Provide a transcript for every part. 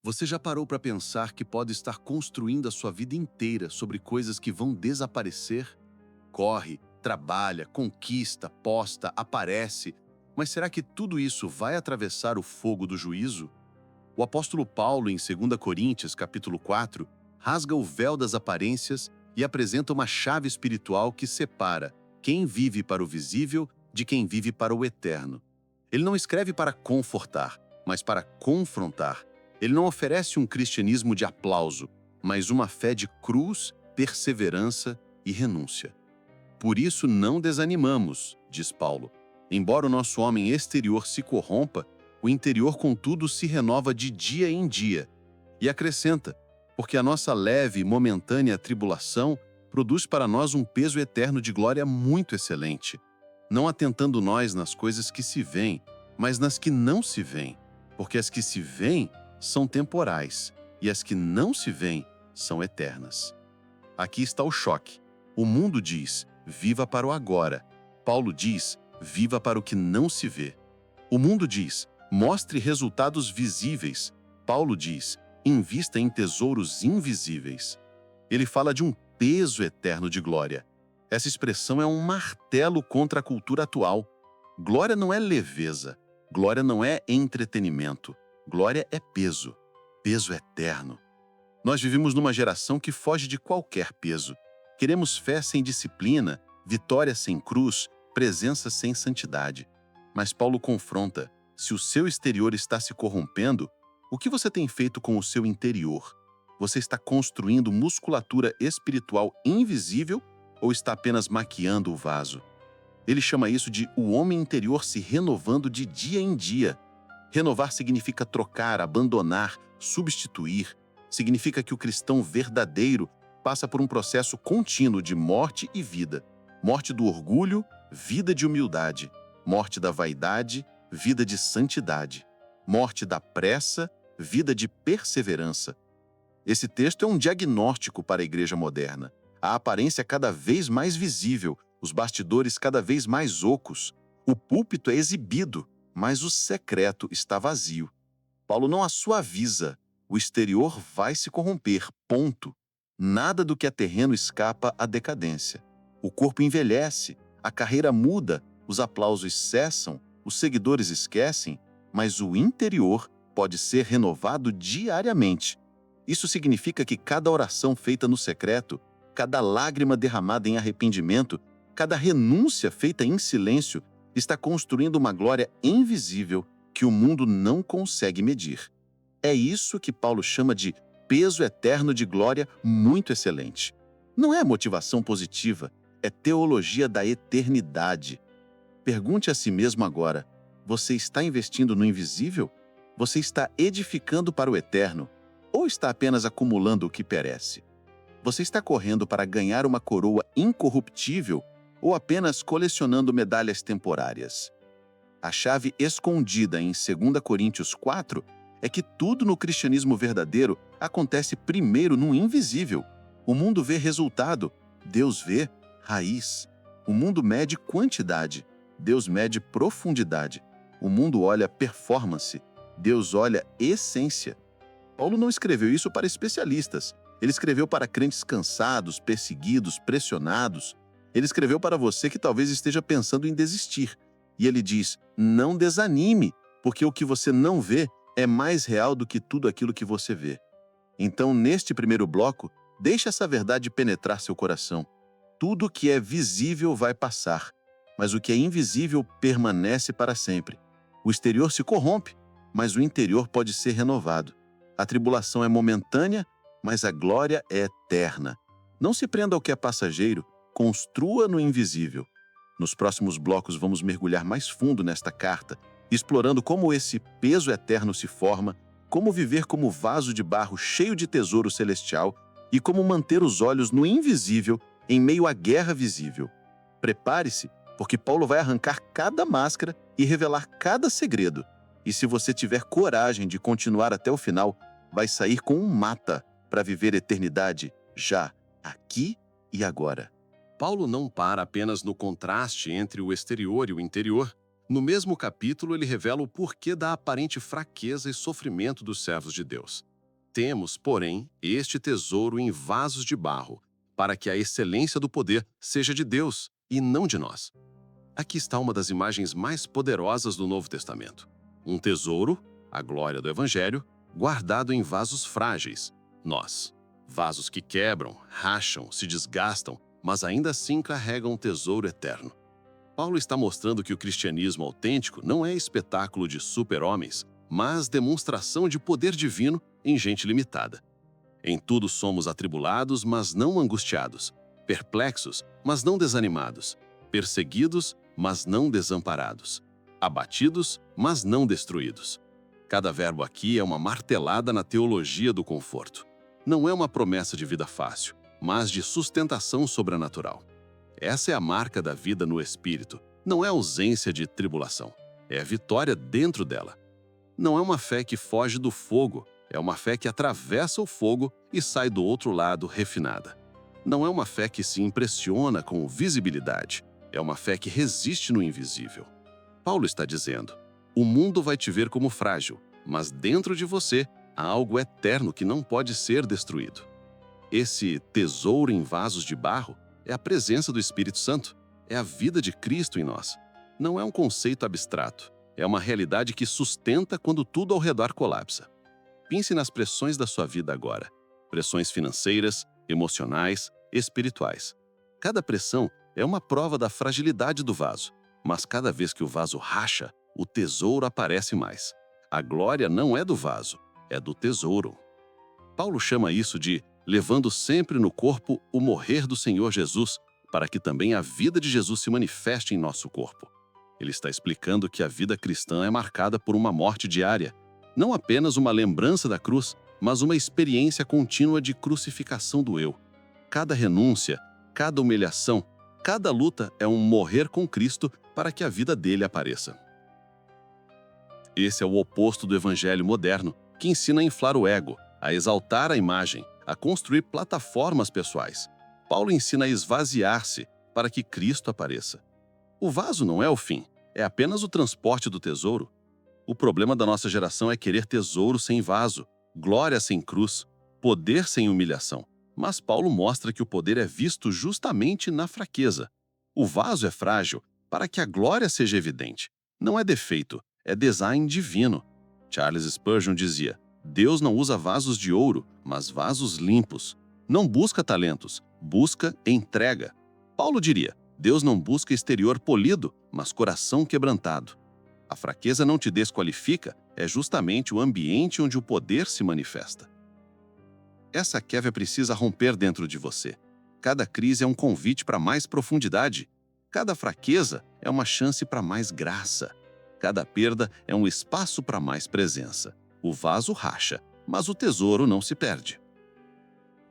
Você já parou para pensar que pode estar construindo a sua vida inteira sobre coisas que vão desaparecer? Corre, trabalha, conquista, posta, aparece, mas será que tudo isso vai atravessar o fogo do juízo? O apóstolo Paulo, em 2 Coríntios, capítulo 4, rasga o véu das aparências e apresenta uma chave espiritual que separa quem vive para o visível de quem vive para o eterno. Ele não escreve para confortar, mas para confrontar. Ele não oferece um cristianismo de aplauso, mas uma fé de cruz, perseverança e renúncia. Por isso não desanimamos, diz Paulo. Embora o nosso homem exterior se corrompa, o interior, contudo, se renova de dia em dia. E acrescenta, porque a nossa leve e momentânea tribulação produz para nós um peso eterno de glória muito excelente, não atentando nós nas coisas que se veem, mas nas que não se veem, porque as que se veem são temporais, e as que não se veem são eternas. Aqui está o choque. O mundo diz, viva para o agora. Paulo diz, viva para o que não se vê. O mundo diz, mostre resultados visíveis. Paulo diz, invista em tesouros invisíveis. Ele fala de um peso eterno de glória. Essa expressão é um martelo contra a cultura atual. Glória não é leveza. Glória não é entretenimento. Glória é peso. Peso eterno. Nós vivemos numa geração que foge de qualquer peso. Queremos fé sem disciplina, vitória sem cruz, presença sem santidade. Mas Paulo confronta, se o seu exterior está se corrompendo, o que você tem feito com o seu interior? Você está construindo musculatura espiritual invisível ou está apenas maquiando o vaso? Ele chama isso de o homem interior se renovando de dia em dia. Renovar significa trocar, abandonar, substituir. Significa que o cristão verdadeiro passa por um processo contínuo de morte e vida. Morte do orgulho, vida de humildade. Morte da vaidade, vida de santidade. Morte da pressa, vida de perseverança. Esse texto é um diagnóstico para a igreja moderna. A aparência cada vez mais visível, os bastidores cada vez mais ocos. O púlpito é exibido, mas o secreto está vazio. Paulo não a suaviza. O exterior vai se corromper, ponto. Nada do que é terreno escapa à decadência. O corpo envelhece, a carreira muda, os aplausos cessam, os seguidores esquecem, mas o interior pode ser renovado diariamente. Isso significa que cada oração feita no secreto, cada lágrima derramada em arrependimento, cada renúncia feita em silêncio, está construindo uma glória invisível que o mundo não consegue medir. É isso que Paulo chama de peso eterno de glória muito excelente. Não é motivação positiva, é teologia da eternidade. Pergunte a si mesmo agora, você está investindo no invisível? Você está edificando para o eterno? Ou está apenas acumulando o que perece? Você está correndo para ganhar uma coroa incorruptível ou apenas colecionando medalhas temporárias? A chave escondida em 2 Coríntios 4 é que tudo no cristianismo verdadeiro acontece primeiro no invisível. O mundo vê resultado, Deus vê raiz. O mundo mede quantidade, Deus mede profundidade. O mundo olha performance, Deus olha essência. Paulo não escreveu isso para especialistas. Ele escreveu para crentes cansados, perseguidos, pressionados. Ele escreveu para você que talvez esteja pensando em desistir. E ele diz, não desanime, porque o que você não vê é mais real do que tudo aquilo que você vê. Então, neste primeiro bloco, deixe essa verdade penetrar seu coração. Tudo que é visível vai passar, mas o que é invisível permanece para sempre. O exterior se corrompe, mas o interior pode ser renovado. A tribulação é momentânea, mas a glória é eterna. Não se prenda ao que é passageiro, construa no invisível. Nos próximos blocos vamos mergulhar mais fundo nesta carta, explorando como esse peso eterno se forma, como viver como vaso de barro cheio de tesouro celestial e como manter os olhos no invisível em meio à guerra visível. Prepare-se, porque Paulo vai arrancar cada máscara e revelar cada segredo. E se você tiver coragem de continuar até o final, vai sair com um mata para viver eternidade já, aqui e agora. Paulo não para apenas no contraste entre o exterior e o interior. No mesmo capítulo, ele revela o porquê da aparente fraqueza e sofrimento dos servos de Deus. Temos, porém, este tesouro em vasos de barro, para que a excelência do poder seja de Deus e não de nós. Aqui está uma das imagens mais poderosas do Novo Testamento. Um tesouro, a glória do Evangelho, guardado em vasos frágeis, nós. Vasos que quebram, racham, se desgastam, mas ainda assim carregam um tesouro eterno. Paulo está mostrando que o cristianismo autêntico não é espetáculo de super-homens, mas demonstração de poder divino em gente limitada. Em tudo somos atribulados, mas não angustiados, perplexos, mas não desanimados, perseguidos, mas não desamparados, abatidos, mas não destruídos. Cada verbo aqui é uma martelada na teologia do conforto. Não é uma promessa de vida fácil, mas de sustentação sobrenatural. Essa é a marca da vida no Espírito. Não é ausência de tribulação, é a vitória dentro dela. Não é uma fé que foge do fogo, é uma fé que atravessa o fogo e sai do outro lado refinada. Não é uma fé que se impressiona com visibilidade, é uma fé que resiste no invisível. Paulo está dizendo: o mundo vai te ver como frágil, mas dentro de você há algo eterno que não pode ser destruído. Esse tesouro em vasos de barro é a presença do Espírito Santo, é a vida de Cristo em nós. Não é um conceito abstrato, é uma realidade que sustenta quando tudo ao redor colapsa. Pense nas pressões da sua vida agora. Pressões financeiras, emocionais, espirituais. Cada pressão é uma prova da fragilidade do vaso, mas cada vez que o vaso racha, o tesouro aparece mais. A glória não é do vaso, é do tesouro. Paulo chama isso de levando sempre no corpo o morrer do Senhor Jesus, para que também a vida de Jesus se manifeste em nosso corpo. Ele está explicando que a vida cristã é marcada por uma morte diária, não apenas uma lembrança da cruz, mas uma experiência contínua de crucificação do eu. Cada renúncia, cada humilhação, cada luta é um morrer com Cristo para que a vida dele apareça. Esse é o oposto do evangelho moderno, que ensina a inflar o ego, a exaltar a imagem, a construir plataformas pessoais. Paulo ensina a esvaziar-se para que Cristo apareça. O vaso não é o fim, é apenas o transporte do tesouro. O problema da nossa geração é querer tesouro sem vaso, glória sem cruz, poder sem humilhação. Mas Paulo mostra que o poder é visto justamente na fraqueza. O vaso é frágil para que a glória seja evidente. Não é defeito, é design divino. Charles Spurgeon dizia: Deus não usa vasos de ouro, mas vasos limpos. Não busca talentos, busca entrega. Paulo diria: Deus não busca exterior polido, mas coração quebrantado. A fraqueza não te desqualifica, é justamente o ambiente onde o poder se manifesta. Essa Kévia precisa romper dentro de você. Cada crise é um convite para mais profundidade. Cada fraqueza é uma chance para mais graça. Cada perda é um espaço para mais presença. O vaso racha, mas o tesouro não se perde.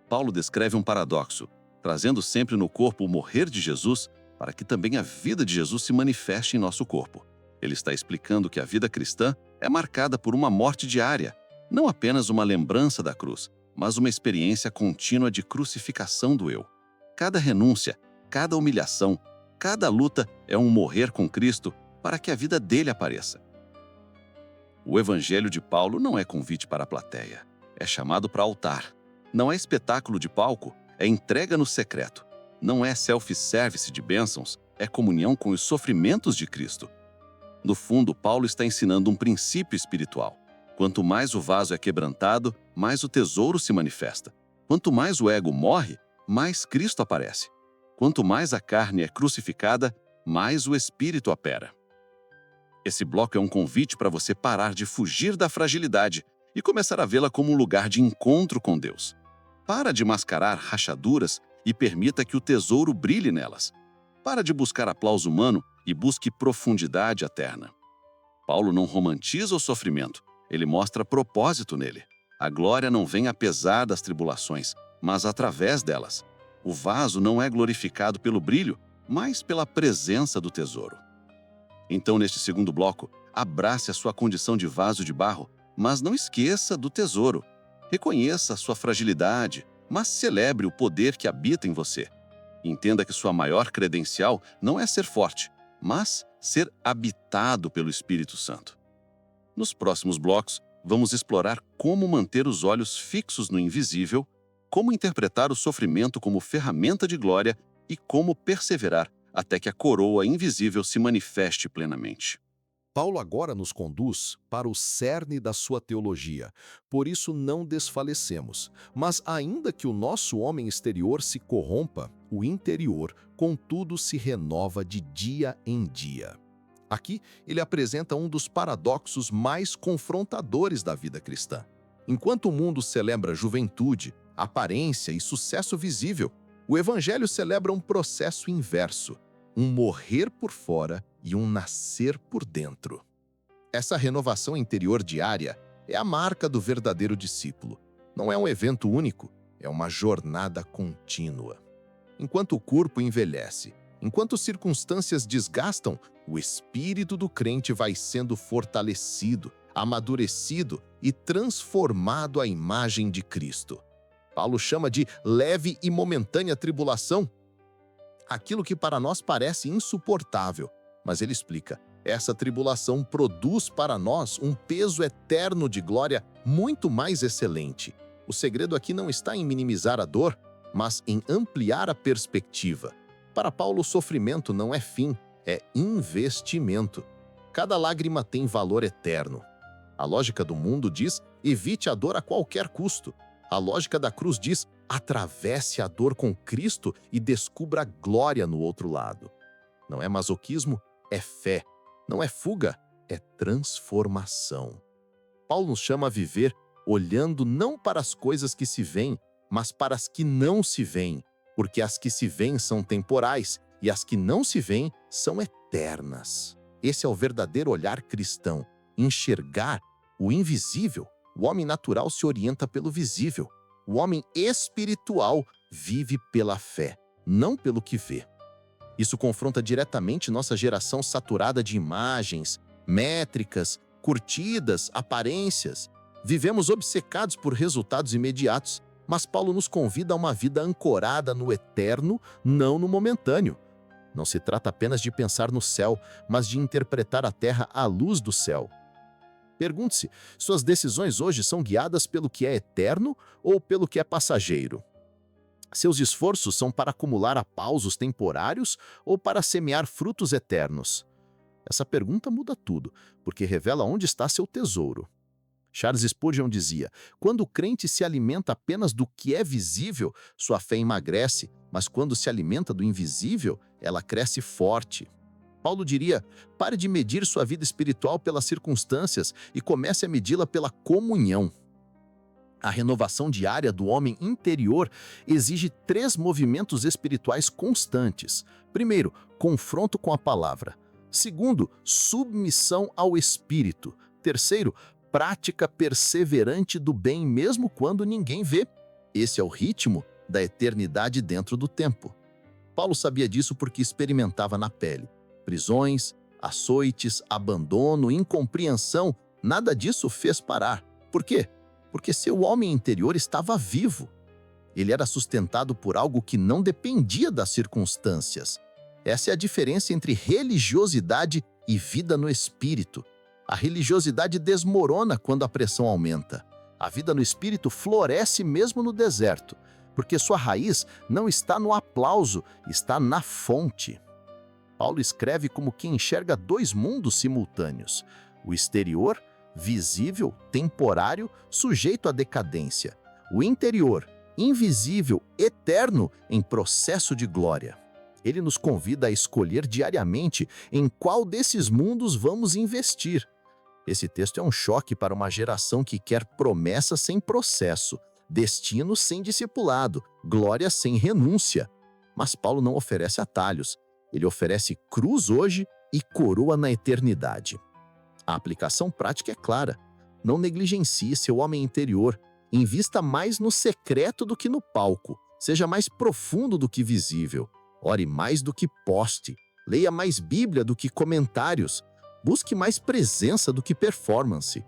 Paulo descreve um paradoxo, trazendo sempre no corpo o morrer de Jesus, para que também a vida de Jesus se manifeste em nosso corpo. Ele está explicando que a vida cristã é marcada por uma morte diária, não apenas uma lembrança da cruz, mas uma experiência contínua de crucificação do eu. Cada renúncia, cada humilhação, cada luta é um morrer com Cristo para que a vida dele apareça. O evangelho de Paulo não é convite para a plateia, é chamado para altar. Não é espetáculo de palco, é entrega no secreto. Não é self-service de bênçãos, é comunhão com os sofrimentos de Cristo. No fundo, Paulo está ensinando um princípio espiritual. Quanto mais o vaso é quebrantado, mais o tesouro se manifesta. Quanto mais o ego morre, mais Cristo aparece. Quanto mais a carne é crucificada, mais o espírito opera. Esse bloco é um convite para você parar de fugir da fragilidade e começar a vê-la como um lugar de encontro com Deus. Para de mascarar rachaduras e permita que o tesouro brilhe nelas. Para de buscar aplauso humano e busque profundidade eterna. Paulo não romantiza o sofrimento, ele mostra propósito nele. A glória não vem apesar das tribulações, mas através delas. O vaso não é glorificado pelo brilho, mas pela presença do tesouro. Então, neste segundo bloco, abrace a sua condição de vaso de barro, mas não esqueça do tesouro. Reconheça a sua fragilidade, mas celebre o poder que habita em você. Entenda que sua maior credencial não é ser forte, mas ser habitado pelo Espírito Santo. Nos próximos blocos, vamos explorar como manter os olhos fixos no invisível, como interpretar o sofrimento como ferramenta de glória e como perseverar até que a coroa invisível se manifeste plenamente. Paulo agora nos conduz para o cerne da sua teologia. Por isso não desfalecemos. Mas ainda que o nosso homem exterior se corrompa, o interior, contudo, se renova de dia em dia. Aqui, ele apresenta um dos paradoxos mais confrontadores da vida cristã. Enquanto o mundo celebra juventude, aparência e sucesso visível, o Evangelho celebra um processo inverso, um morrer por fora e um nascer por dentro. Essa renovação interior diária é a marca do verdadeiro discípulo. Não é um evento único, é uma jornada contínua. Enquanto o corpo envelhece, enquanto circunstâncias desgastam, o espírito do crente vai sendo fortalecido, amadurecido e transformado à imagem de Cristo. Paulo chama de leve e momentânea tribulação aquilo que para nós parece insuportável, mas ele explica, essa tribulação produz para nós um peso eterno de glória muito mais excelente. O segredo aqui não está em minimizar a dor, mas em ampliar a perspectiva. Para Paulo, o sofrimento não é fim, é investimento. Cada lágrima tem valor eterno. A lógica do mundo diz, evite a dor a qualquer custo. A lógica da cruz diz, atravesse a dor com Cristo e descubra a glória no outro lado. Não é masoquismo, é fé. Não é fuga, é transformação. Paulo nos chama a viver olhando não para as coisas que se veem, mas para as que não se veem, porque as que se veem são temporais e as que não se veem são eternas. Esse é o verdadeiro olhar cristão, enxergar o invisível. O homem natural se orienta pelo visível. O homem espiritual vive pela fé, não pelo que vê. Isso confronta diretamente nossa geração saturada de imagens, métricas, curtidas, aparências. Vivemos obcecados por resultados imediatos, mas Paulo nos convida a uma vida ancorada no eterno, não no momentâneo. Não se trata apenas de pensar no céu, mas de interpretar a terra à luz do céu. Pergunte-se, suas decisões hoje são guiadas pelo que é eterno ou pelo que é passageiro? Seus esforços são para acumular aplausos temporários ou para semear frutos eternos? Essa pergunta muda tudo, porque revela onde está seu tesouro. Charles Spurgeon dizia, quando o crente se alimenta apenas do que é visível, sua fé emagrece, mas quando se alimenta do invisível, ela cresce forte. Paulo diria, pare de medir sua vida espiritual pelas circunstâncias e comece a medi-la pela comunhão. A renovação diária do homem interior exige 3 movimentos espirituais constantes. Primeiro, confronto com a palavra. Segundo, submissão ao Espírito. Terceiro, prática perseverante do bem mesmo quando ninguém vê. Esse é o ritmo da eternidade dentro do tempo. Paulo sabia disso porque experimentava na pele. Prisões, açoites, abandono, incompreensão, nada disso fez parar. Por quê? Porque seu homem interior estava vivo. Ele era sustentado por algo que não dependia das circunstâncias. Essa é a diferença entre religiosidade e vida no espírito. A religiosidade desmorona quando a pressão aumenta. A vida no espírito floresce mesmo no deserto, porque sua raiz não está no aplauso, está na fonte. Paulo escreve como quem enxerga 2 mundos simultâneos, o exterior, visível, temporário, sujeito à decadência, o interior, invisível, eterno, em processo de glória. Ele nos convida a escolher diariamente em qual desses mundos vamos investir. Esse texto é um choque para uma geração que quer promessa sem processo, destino sem discipulado, glória sem renúncia. Mas Paulo não oferece atalhos. Ele oferece cruz hoje e coroa na eternidade. A aplicação prática é clara. Não negligencie seu homem interior. Invista mais no secreto do que no palco. Seja mais profundo do que visível. Ore mais do que poste. Leia mais Bíblia do que comentários. Busque mais presença do que performance.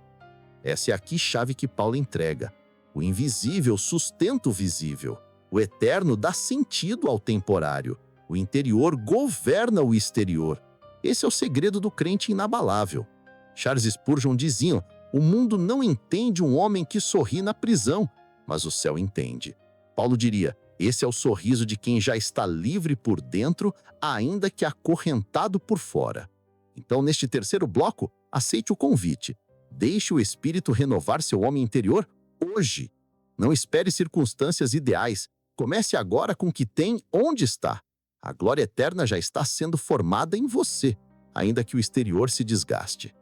Essa é a chave que Paulo entrega. O invisível sustenta o visível. O eterno dá sentido ao temporário. O interior governa o exterior. Esse é o segredo do crente inabalável. Charles Spurgeon dizia, O mundo não entende um homem que sorri na prisão, mas o céu entende. Paulo diria: esse é o sorriso de quem já está livre por dentro, ainda que acorrentado por fora. Então, neste terceiro bloco, aceite o convite. Deixe o Espírito renovar seu homem interior hoje. Não espere circunstâncias ideais. Comece agora com o que tem onde está. A glória eterna já está sendo formada em você, ainda que o exterior se desgaste.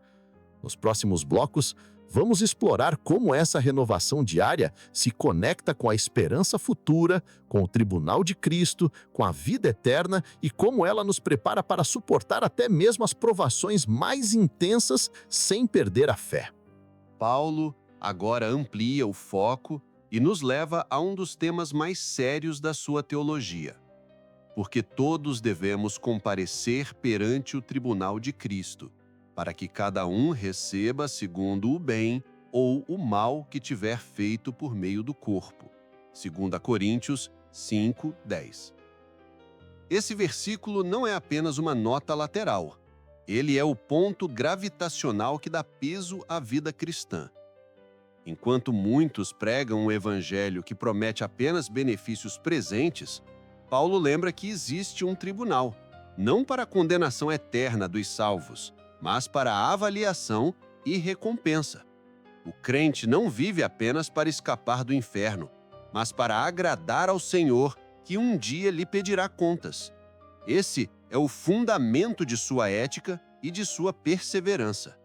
Nos próximos blocos, vamos explorar como essa renovação diária se conecta com a esperança futura, com o tribunal de Cristo, com a vida eterna e como ela nos prepara para suportar até mesmo as provações mais intensas sem perder a fé. Paulo agora amplia o foco e nos leva a um dos temas mais sérios da sua teologia. Porque todos devemos comparecer perante o tribunal de Cristo, para que cada um receba segundo o bem ou o mal que tiver feito por meio do corpo. 2 Coríntios 5:10. Esse versículo não é apenas uma nota lateral. Ele é o ponto gravitacional que dá peso à vida cristã. Enquanto muitos pregam um evangelho que promete apenas benefícios presentes, Paulo lembra que existe um tribunal, não para a condenação eterna dos salvos, mas para a avaliação e recompensa. O crente não vive apenas para escapar do inferno, mas para agradar ao Senhor, que um dia lhe pedirá contas. Esse é o fundamento de sua ética e de sua perseverança.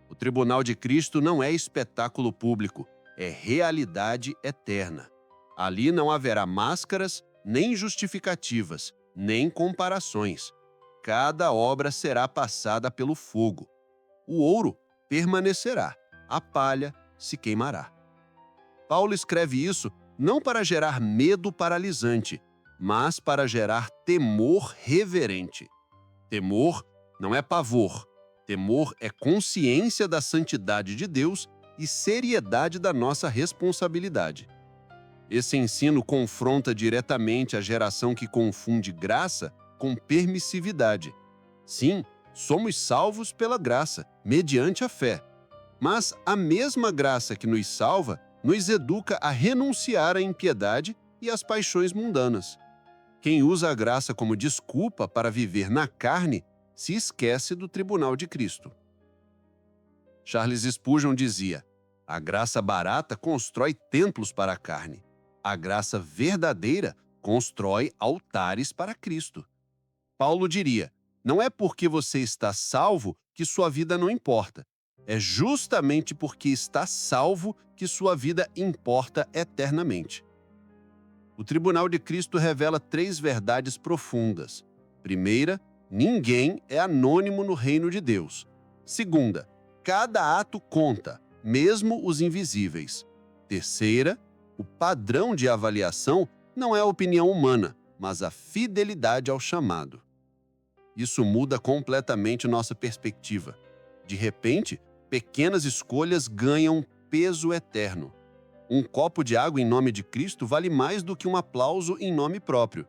O tribunal de Cristo não é espetáculo público, é realidade eterna. Ali não haverá máscaras, nem justificativas, nem comparações. Cada obra será passada pelo fogo. O ouro permanecerá, a palha se queimará. Paulo escreve isso não para gerar medo paralisante, mas para gerar temor reverente. Temor não é pavor. Temor é consciência da santidade de Deus e seriedade da nossa responsabilidade. Esse ensino confronta diretamente a geração que confunde graça com permissividade. Sim, somos salvos pela graça, mediante a fé. Mas a mesma graça que nos salva nos educa a renunciar à impiedade e às paixões mundanas. Quem usa a graça como desculpa para viver na carne se esquece do tribunal de Cristo. Charles Spurgeon dizia: a graça barata constrói templos para a carne. A graça verdadeira constrói altares para Cristo. Paulo diria: não é porque você está salvo que sua vida não importa. É justamente porque está salvo que sua vida importa eternamente. O tribunal de Cristo revela 3 verdades profundas. Primeira, ninguém é anônimo no reino de Deus. Segunda, cada ato conta, mesmo os invisíveis. Terceira, o padrão de avaliação não é a opinião humana, mas a fidelidade ao chamado. Isso muda completamente nossa perspectiva. De repente, pequenas escolhas ganham peso eterno. Um copo de água em nome de Cristo vale mais do que um aplauso em nome próprio.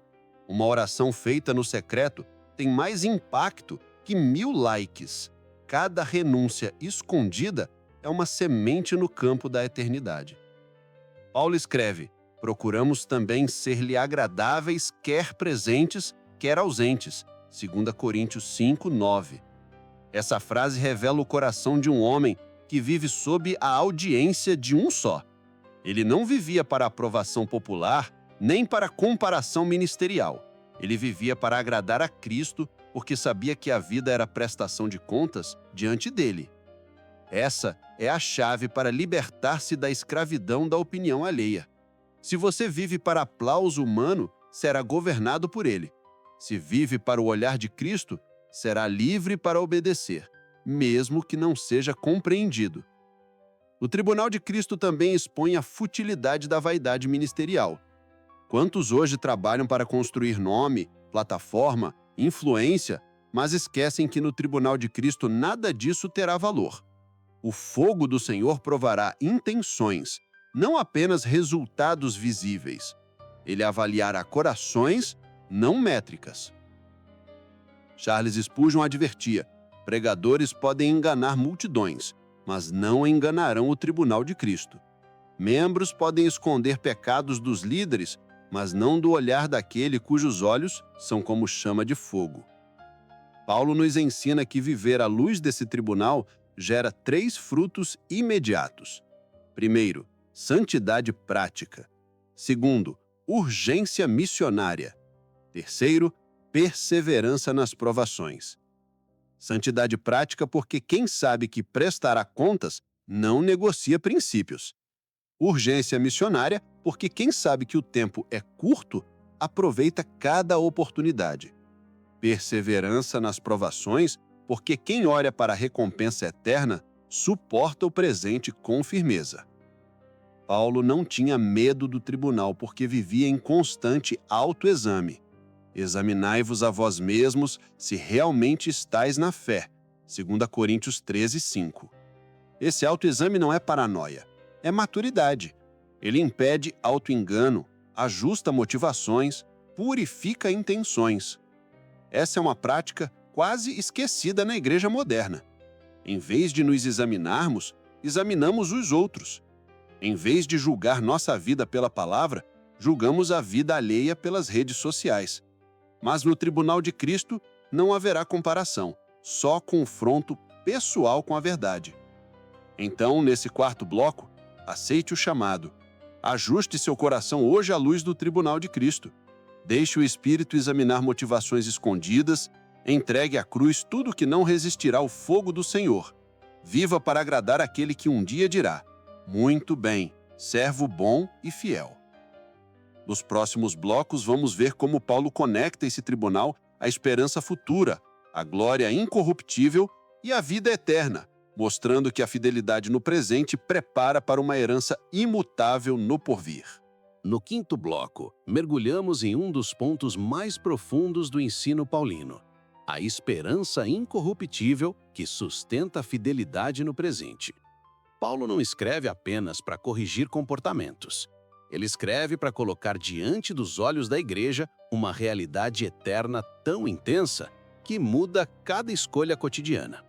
Uma oração feita no secreto tem mais impacto que 1000 likes. Cada renúncia escondida é uma semente no campo da eternidade. Paulo escreve: procuramos também ser-lhe agradáveis, quer presentes, quer ausentes. 2 Coríntios 5:9. Essa frase revela o coração de um homem que vive sob a audiência de um só. Ele não vivia para aprovação popular, nem para comparação ministerial. Ele vivia para agradar a Cristo, porque sabia que a vida era prestação de contas diante dele. Essa é a chave para libertar-se da escravidão da opinião alheia. Se você vive para aplauso humano, será governado por ele. Se vive para o olhar de Cristo, será livre para obedecer, mesmo que não seja compreendido. O tribunal de Cristo também expõe a futilidade da vaidade ministerial. Quantos hoje trabalham para construir nome, plataforma, influência, mas esquecem que no tribunal de Cristo nada disso terá valor. O fogo do Senhor provará intenções, não apenas resultados visíveis. Ele avaliará corações, não métricas. Charles Spurgeon advertia: pregadores podem enganar multidões, mas não enganarão o tribunal de Cristo. Membros podem esconder pecados dos líderes, mas não do olhar daquele cujos olhos são como chama de fogo. Paulo nos ensina que viver à luz desse tribunal gera 3 frutos imediatos. Primeiro, santidade prática. Segundo, urgência missionária. Terceiro, perseverança nas provações. Santidade prática porque quem sabe que prestará contas não negocia princípios. Urgência missionária porque quem sabe que o tempo é curto aproveita cada oportunidade. Perseverança nas provações porque quem olha para a recompensa eterna suporta o presente com firmeza. Paulo não tinha medo do tribunal porque vivia em constante autoexame. Examinai-vos a vós mesmos se realmente estáis na fé. 2 Coríntios 13:5. Esse autoexame não é paranoia, é maturidade. Ele impede autoengano, ajusta motivações, purifica intenções. Essa é uma prática quase esquecida na igreja moderna. Em vez de nos examinarmos, examinamos os outros. Em vez de julgar nossa vida pela palavra, julgamos a vida alheia pelas redes sociais. Mas no tribunal de Cristo não haverá comparação, só confronto pessoal com a verdade. Então, nesse quarto bloco, aceite o chamado. Ajuste seu coração hoje à luz do tribunal de Cristo. Deixe o Espírito examinar motivações escondidas, entregue à cruz tudo que não resistirá ao fogo do Senhor. Viva para agradar aquele que um dia dirá: muito bem, servo bom e fiel. Nos próximos blocos, vamos ver como Paulo conecta esse tribunal à esperança futura, à glória incorruptível e à vida eterna, mostrando que a fidelidade no presente prepara para uma herança imutável no porvir. No quinto bloco, mergulhamos em um dos pontos mais profundos do ensino paulino: a esperança incorruptível que sustenta a fidelidade no presente. Paulo não escreve apenas para corrigir comportamentos. Ele escreve para colocar diante dos olhos da igreja uma realidade eterna tão intensa que muda cada escolha cotidiana.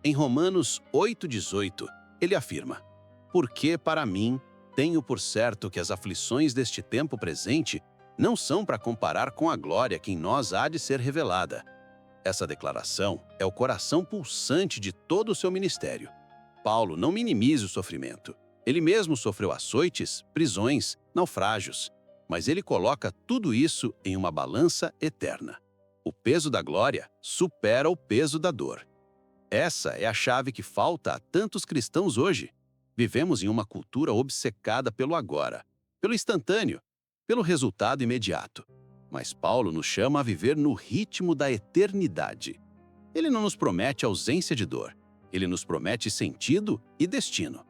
Em Romanos 8,18, ele afirma: porque para mim tenho por certo que as aflições deste tempo presente não são para comparar com a glória que em nós há de ser revelada. Essa declaração é o coração pulsante de todo o seu ministério. Paulo não minimiza o sofrimento. Ele mesmo sofreu açoites, prisões, naufrágios, mas ele coloca tudo isso em uma balança eterna. O peso da glória supera o peso da dor. Essa é a chave que falta a tantos cristãos hoje. Vivemos em uma cultura obcecada pelo agora, pelo instantâneo, pelo resultado imediato. Mas Paulo nos chama a viver no ritmo da eternidade. Ele não nos promete ausência de dor. Ele nos promete sentido e destino.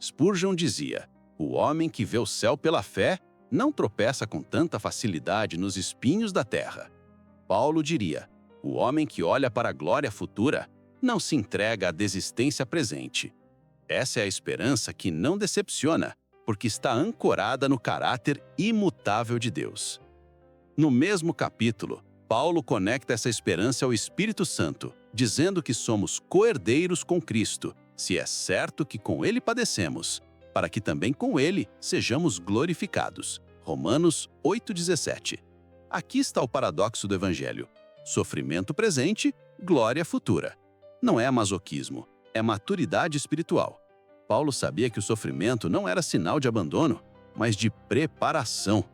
Spurgeon dizia: o homem que vê o céu pela fé não tropeça com tanta facilidade nos espinhos da terra. Paulo diria: o homem que olha para a glória futura não se entrega à desistência presente. Essa é a esperança que não decepciona, porque está ancorada no caráter imutável de Deus. No mesmo capítulo, Paulo conecta essa esperança ao Espírito Santo, dizendo que somos co-herdeiros com Cristo, se é certo que com ele padecemos, para que também com ele sejamos glorificados. Romanos 8,17. Aqui está o paradoxo do Evangelho: sofrimento presente, glória futura. Não é masoquismo, é maturidade espiritual. Paulo sabia que o sofrimento não era sinal de abandono, mas de preparação.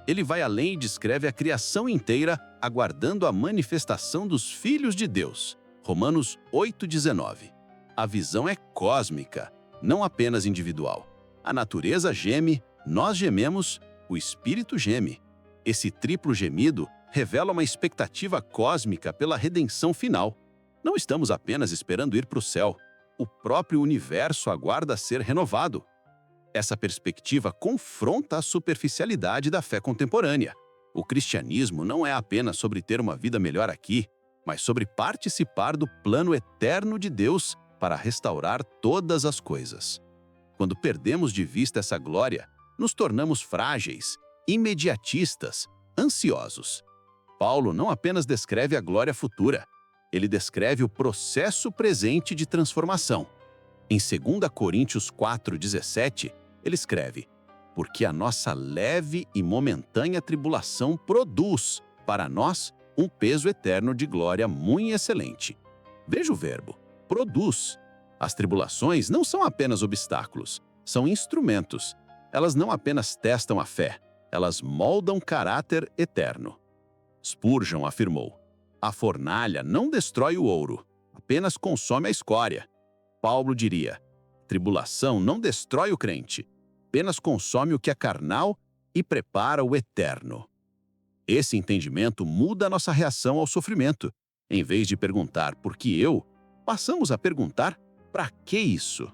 Ele vai além e descreve a criação inteira aguardando a manifestação dos filhos de Deus. Romanos 8,19. A visão é cósmica, não apenas individual. A natureza geme, nós gememos, o Espírito geme. Esse triplo gemido revela uma expectativa cósmica pela redenção final. Não estamos apenas esperando ir para o céu. O próprio universo aguarda ser renovado. Essa perspectiva confronta a superficialidade da fé contemporânea. O cristianismo não é apenas sobre ter uma vida melhor aqui, mas sobre participar do plano eterno de Deus para restaurar todas as coisas. Quando perdemos de vista essa glória, nos tornamos frágeis, imediatistas, ansiosos. Paulo não apenas descreve a glória futura, ele descreve o processo presente de transformação. Em 2 Coríntios 4,17, ele escreve: porque a nossa leve e momentânea tribulação produz, para nós, um peso eterno de glória muito excelente. Veja o verbo, produz. As tribulações não são apenas obstáculos, são instrumentos. Elas não apenas testam a fé, elas moldam caráter eterno. Spurgeon afirmou: a fornalha não destrói o ouro, apenas consome a escória. Paulo diria: tribulação não destrói o crente, apenas consome o que é carnal e prepara o eterno. Esse entendimento muda nossa reação ao sofrimento. Em vez de perguntar por que eu, passamos a perguntar para que isso?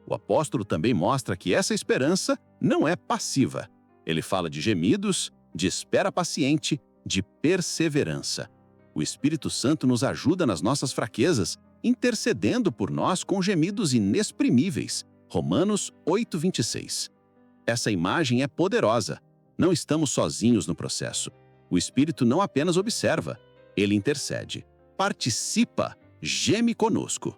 O apóstolo também mostra que essa esperança não é passiva. Ele fala de gemidos, de espera paciente, de perseverança. O Espírito Santo nos ajuda nas nossas fraquezas, intercedendo por nós com gemidos inexprimíveis. Romanos 8,26. Essa imagem é poderosa. Não estamos sozinhos no processo. O Espírito não apenas observa, ele intercede, participa, geme conosco.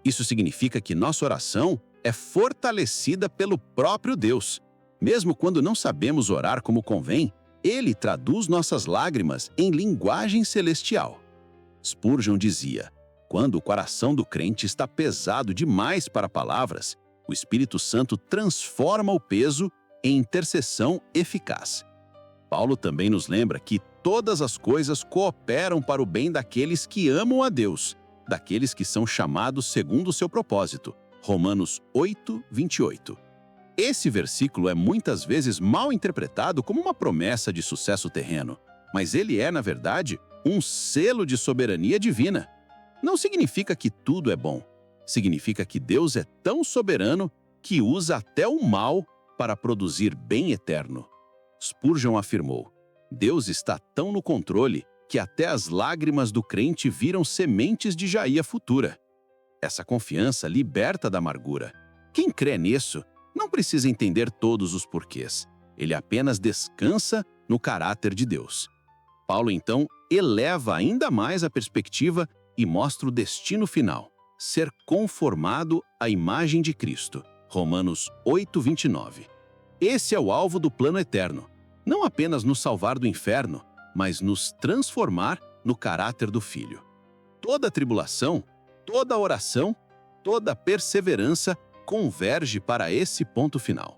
Isso significa que nossa oração é fortalecida pelo próprio Deus. Mesmo quando não sabemos orar como convém, ele traduz nossas lágrimas em linguagem celestial. Spurgeon dizia: quando o coração do crente está pesado demais para palavras, o Espírito Santo transforma o peso em intercessão eficaz. Paulo também nos lembra que todas as coisas cooperam para o bem daqueles que amam a Deus, daqueles que são chamados segundo o seu propósito. Romanos 8,28. Esse versículo é muitas vezes mal interpretado como uma promessa de sucesso terreno, mas ele é, na verdade, um selo de soberania divina. Não significa que tudo é bom. Significa que Deus é tão soberano que usa até o mal para produzir bem eterno. Spurgeon afirmou: Deus está tão no controle que até as lágrimas do crente viram sementes de jaía futura. Essa confiança liberta da amargura. Quem crê nisso não precisa entender todos os porquês. Ele apenas descansa no caráter de Deus. Paulo, então, eleva ainda mais a perspectiva e mostra o destino final: ser conformado à imagem de Cristo. Romanos 8,29. Esse é o alvo do plano eterno. Não apenas nos salvar do inferno, mas nos transformar no caráter do Filho. Toda tribulação, toda oração, toda perseverança converge para esse ponto final.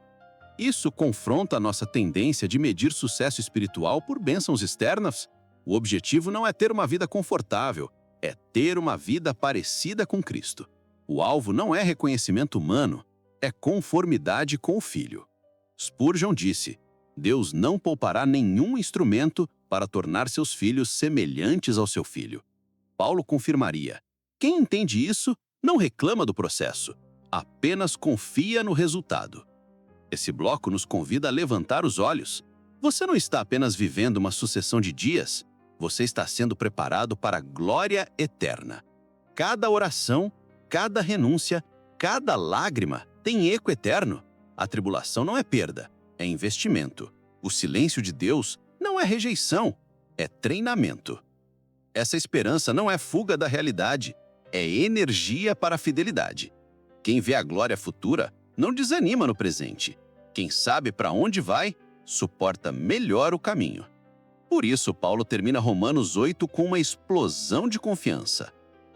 Isso confronta a nossa tendência de medir sucesso espiritual por bênçãos externas. O objetivo não é ter uma vida confortável, é ter uma vida parecida com Cristo. O alvo não é reconhecimento humano, é conformidade com o Filho. Spurgeon disse: Deus não poupará nenhum instrumento para tornar seus filhos semelhantes ao seu Filho. Paulo confirmaria: quem entende isso não reclama do processo, apenas confia no resultado. Esse bloco nos convida a levantar os olhos. Você não está apenas vivendo uma sucessão de dias, você está sendo preparado para a glória eterna. Cada oração, cada renúncia, cada lágrima tem eco eterno. A tribulação não é perda, é investimento. O silêncio de Deus não é rejeição, é treinamento. Essa esperança não é fuga da realidade, é energia para a fidelidade. Quem vê a glória futura não desanima no presente. Quem sabe para onde vai, suporta melhor o caminho. Por isso, Paulo termina Romanos 8 com uma explosão de confiança.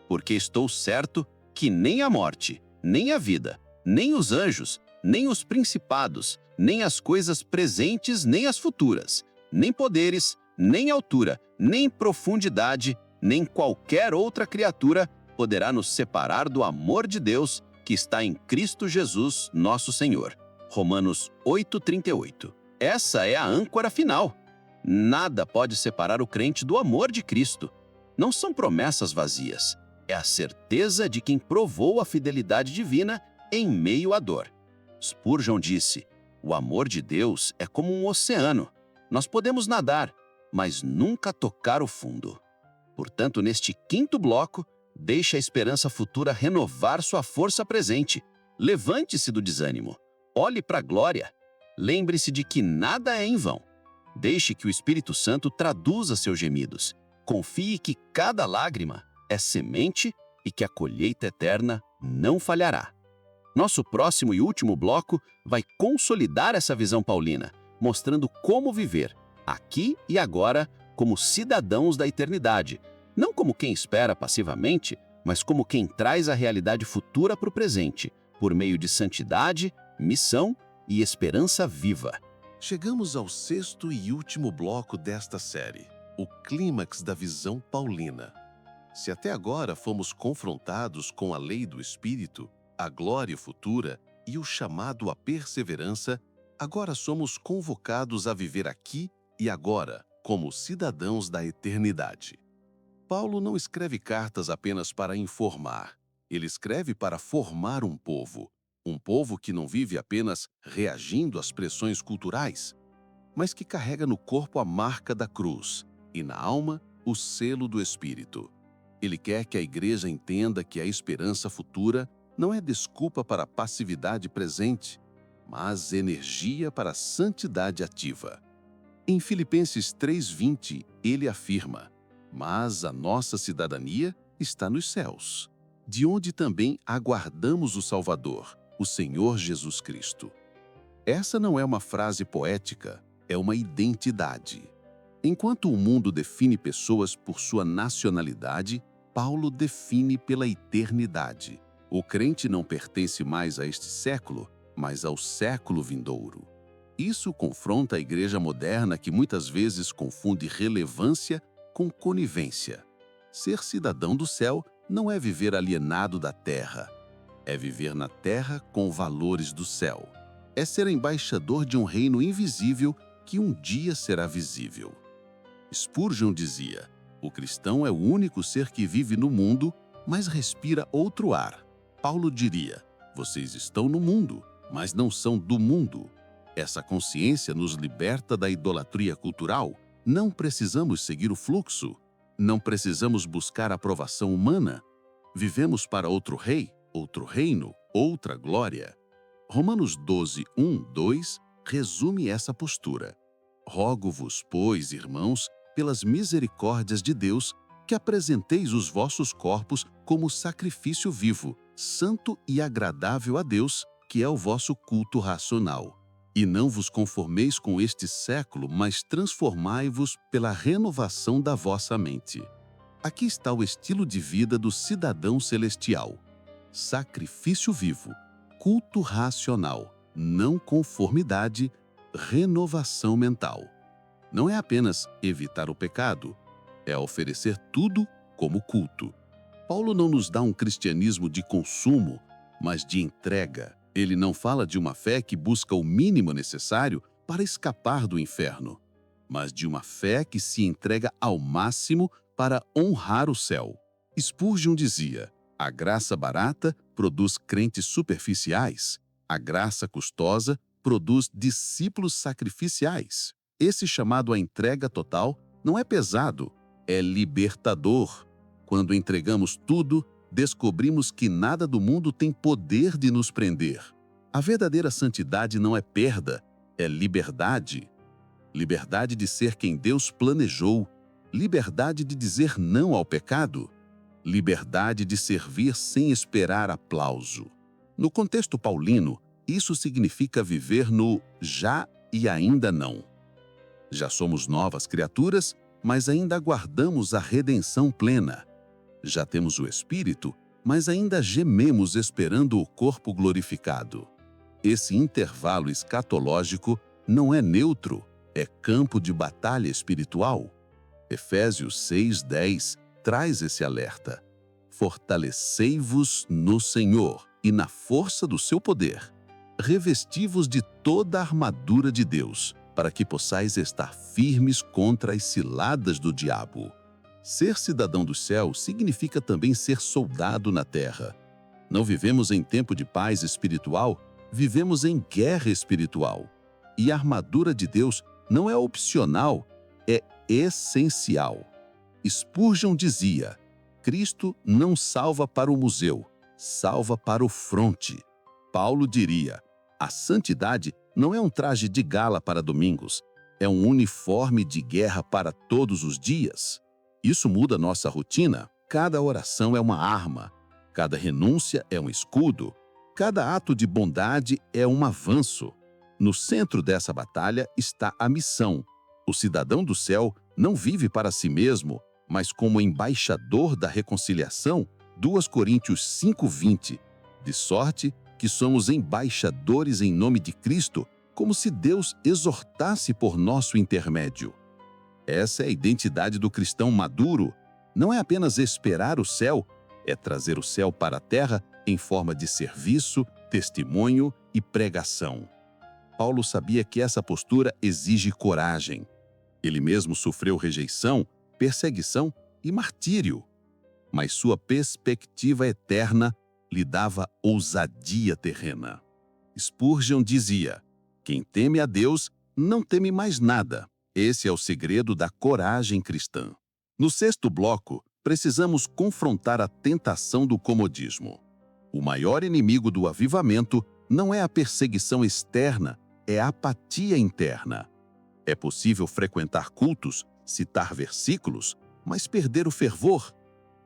Porque estou certo que nem a morte, nem a vida, nem os anjos, nem os principados, nem as coisas presentes, nem as futuras, nem poderes, nem altura, nem profundidade, nem qualquer outra criatura poderá nos separar do amor de Deus que está em Cristo Jesus, nosso Senhor. Romanos 8,38. Essa é a âncora final. Nada pode separar o crente do amor de Cristo. Não são promessas vazias. É a certeza de quem provou a fidelidade divina em meio à dor. Spurgeon disse: o amor de Deus é como um oceano. Nós podemos nadar, mas nunca tocar o fundo. Portanto, neste quinto bloco, deixe a esperança futura renovar sua força presente. Levante-se do desânimo. Olhe para a glória. Lembre-se de que nada é em vão. Deixe que o Espírito Santo traduza seus gemidos. Confie que cada lágrima é semente e que a colheita eterna não falhará. Nosso próximo e último bloco vai consolidar essa visão paulina, mostrando como viver, aqui e agora, como cidadãos da eternidade, não como quem espera passivamente, mas como quem traz a realidade futura para o presente, por meio de santidade, missão e esperança viva. Chegamos ao sexto e último bloco desta série, o clímax da visão paulina. Se até agora fomos confrontados com a lei do Espírito, a glória futura e o chamado à perseverança, agora somos convocados a viver aqui e agora, como cidadãos da eternidade. Paulo não escreve cartas apenas para informar. Ele escreve para formar um povo que não vive apenas reagindo às pressões culturais, mas que carrega no corpo a marca da cruz e na alma o selo do Espírito. Ele quer que a igreja entenda que a esperança futura não é desculpa para a passividade presente, mas energia para a santidade ativa. Em Filipenses 3:20, ele afirma: "Mas a nossa cidadania está nos céus, de onde também aguardamos o Salvador, o Senhor Jesus Cristo." Essa não é uma frase poética, é uma identidade. Enquanto o mundo define pessoas por sua nacionalidade, Paulo define pela eternidade. O crente não pertence mais a este século, mas ao século vindouro. Isso confronta a igreja moderna que muitas vezes confunde relevância com conivência. Ser cidadão do céu não é viver alienado da terra. É viver na terra com valores do céu. É ser embaixador de um reino invisível que um dia será visível. Spurgeon dizia: "O cristão é o único ser que vive no mundo, mas respira outro ar." Paulo diria: "Vocês estão no mundo, mas não são do mundo." Essa consciência nos liberta da idolatria cultural. Não precisamos seguir o fluxo. Não precisamos buscar a aprovação humana. Vivemos para outro rei, outro reino, outra glória. Romanos 12:1-2 resume essa postura. "Rogo-vos, pois, irmãos, pelas misericórdias de Deus, que apresenteis os vossos corpos como sacrifício vivo, santo e agradável a Deus, que é o vosso culto racional. E não vos conformeis com este século, mas transformai-vos pela renovação da vossa mente." Aqui está o estilo de vida do cidadão celestial. Sacrifício vivo, culto racional, não conformidade, renovação mental. Não é apenas evitar o pecado, é oferecer tudo como culto. Paulo não nos dá um cristianismo de consumo, mas de entrega. Ele não fala de uma fé que busca o mínimo necessário para escapar do inferno, mas de uma fé que se entrega ao máximo para honrar o céu. Spurgeon dizia: "A graça barata produz crentes superficiais, a graça custosa produz discípulos sacrificiais." Esse chamado à entrega total não é pesado, é libertador. Quando entregamos tudo, descobrimos que nada do mundo tem poder de nos prender. A verdadeira santidade não é perda, é liberdade. Liberdade de ser quem Deus planejou, liberdade de dizer não ao pecado, liberdade de servir sem esperar aplauso. No contexto paulino, isso significa viver no já e ainda não. Já somos novas criaturas, mas ainda aguardamos a redenção plena. Já temos o Espírito, mas ainda gememos esperando o corpo glorificado. Esse intervalo escatológico não é neutro, é campo de batalha espiritual. Efésios 6:10 traz esse alerta. "Fortalecei-vos no Senhor e na força do seu poder. Revesti-vos de toda a armadura de Deus, para que possais estar firmes contra as ciladas do diabo." Ser cidadão do céu significa também ser soldado na terra. Não vivemos em tempo de paz espiritual, vivemos em guerra espiritual. E a armadura de Deus não é opcional, é essencial. Spurgeon dizia: "Cristo não salva para o museu, salva para o fronte." Paulo diria: "A santidade não é um traje de gala para domingos, é um uniforme de guerra para todos os dias." Isso muda nossa rotina. Cada oração é uma arma, cada renúncia é um escudo, Cada ato de bondade é um avanço. No centro dessa batalha está a missão. O cidadão do céu não vive para si mesmo, mas como embaixador da reconciliação, 2 Coríntios 5:20. De sorte que somos embaixadores em nome de Cristo, como se Deus exortasse por nosso intermédio. Essa é a identidade do cristão maduro. Não é apenas esperar o céu, é trazer o céu para a terra em forma de serviço, testemunho e pregação. Paulo sabia que essa postura exige coragem. Ele mesmo sofreu rejeição, perseguição e martírio. Mas sua perspectiva eterna lhe dava ousadia terrena. Spurgeon dizia: quem teme a Deus não teme mais nada. Esse é o segredo da coragem cristã. No 6º bloco, precisamos confrontar a tentação do comodismo. O maior inimigo do avivamento não é a perseguição externa, é a apatia interna. É possível frequentar cultos, citar versículos, mas perder o fervor.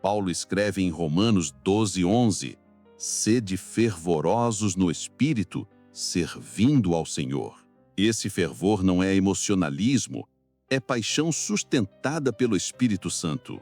Paulo escreve em Romanos 12:11: sede fervorosos no espírito, servindo ao Senhor. Esse fervor não é emocionalismo, é paixão sustentada pelo Espírito Santo.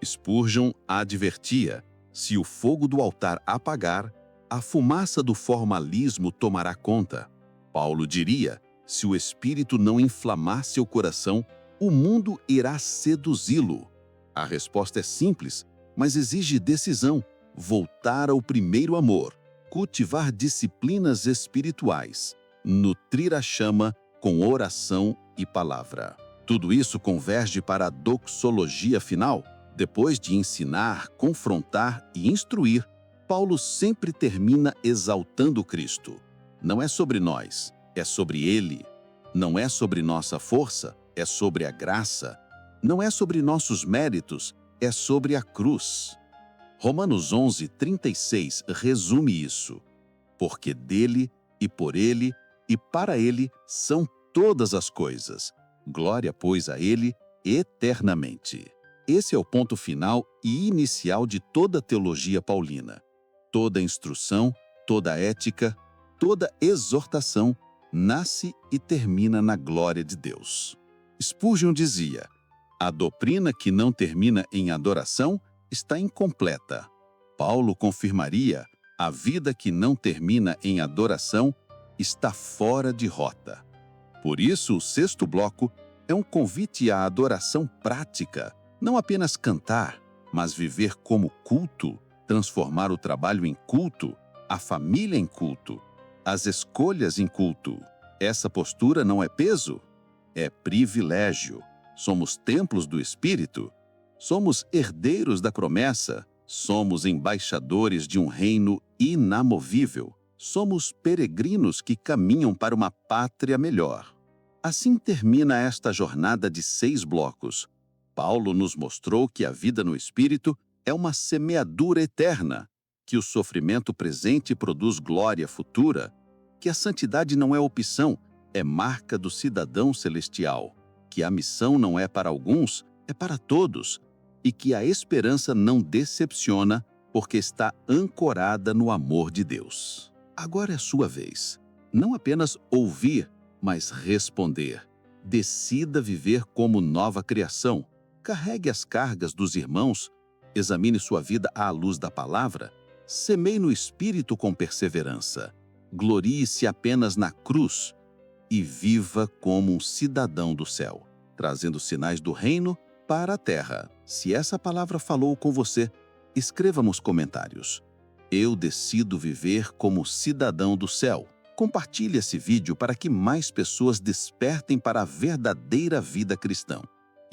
Spurgeon advertia: se o fogo do altar apagar, a fumaça do formalismo tomará conta. Paulo diria: se o Espírito não inflamar seu coração, o mundo irá seduzi-lo. A resposta é simples, mas exige decisão: voltar ao primeiro amor, cultivar disciplinas espirituais, nutrir a chama com oração e palavra. Tudo isso converge para a doxologia final. Depois de ensinar, confrontar e instruir, Paulo sempre termina exaltando Cristo. Não é sobre nós, é sobre Ele. Não é sobre nossa força, é sobre a graça. Não é sobre nossos méritos, é sobre a cruz. Romanos 11:36 resume isso. Porque dele, e por ele, e para ele são todas as coisas. Glória, pois, a ele eternamente. Esse é o ponto final e inicial de toda a teologia paulina. Toda instrução, toda ética, toda exortação nasce e termina na glória de Deus. Spurgeon dizia: a doutrina que não termina em adoração está incompleta. Paulo confirmaria: a vida que não termina em adoração está fora de rota. Por isso, o 6º bloco é um convite à adoração prática, não apenas cantar, mas viver como culto, transformar o trabalho em culto, a família em culto, as escolhas em culto. Essa postura não é peso, é privilégio. Somos templos do Espírito, somos herdeiros da promessa, somos embaixadores de um reino inamovível, somos peregrinos que caminham para uma pátria melhor. Assim termina esta jornada de 6 blocos. Paulo nos mostrou que a vida no Espírito é uma semeadura eterna, que o sofrimento presente produz glória futura, que a santidade não é opção, é marca do cidadão celestial, que a missão não é para alguns, é para todos, e que a esperança não decepciona porque está ancorada no amor de Deus. Agora é sua vez. Não apenas ouvir, mas responder. Decida viver como nova criação. Carregue as cargas dos irmãos, examine sua vida à luz da palavra, semeie no Espírito com perseverança, glorie-se apenas na cruz e viva como um cidadão do céu, trazendo sinais do reino para a terra. Se essa palavra falou com você, escreva nos comentários: eu decido viver como cidadão do céu. Compartilhe esse vídeo para que mais pessoas despertem para a verdadeira vida cristã.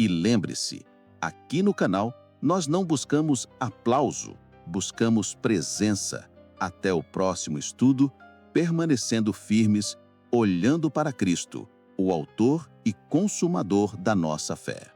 E lembre-se, aqui no canal nós não buscamos aplauso, buscamos presença. Até o próximo estudo, permanecendo firmes, olhando para Cristo, o autor e consumador da nossa fé.